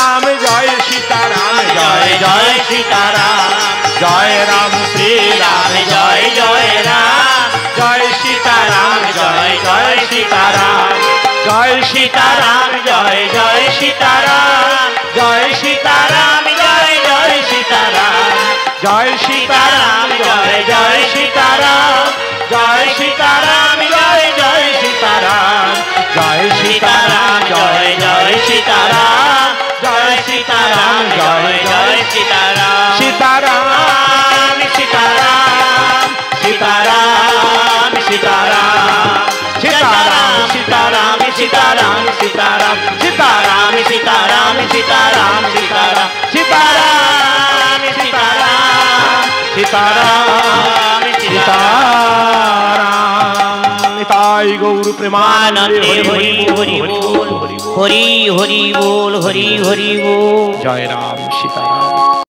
राम जय सीताराम जय जय सीताराम जय राम श्री राम जय जय राम जय सीताराम जय जय सीताराम जय सीताराम जय जय सीताराम जय सीताराम जय जय सीताराम जय सीताराम जय जय सीताराम जय सीताराम जय जय सीताराम जय सीताराम जय जय सीताराम जय सीताराम जय जय सीताराम सीताराम सीताराम सीताराम सीताराम सीताराम सीताराम सीताराम सीताराम सीताराम सीताराम सीताराम सीताराम सीताराम सीताराम सीताराम सीताराम निताई गौर प्रेमानंदे हरि हरि बोल हरि हरि बोल हरि हरि बोल जय राम सीताराम।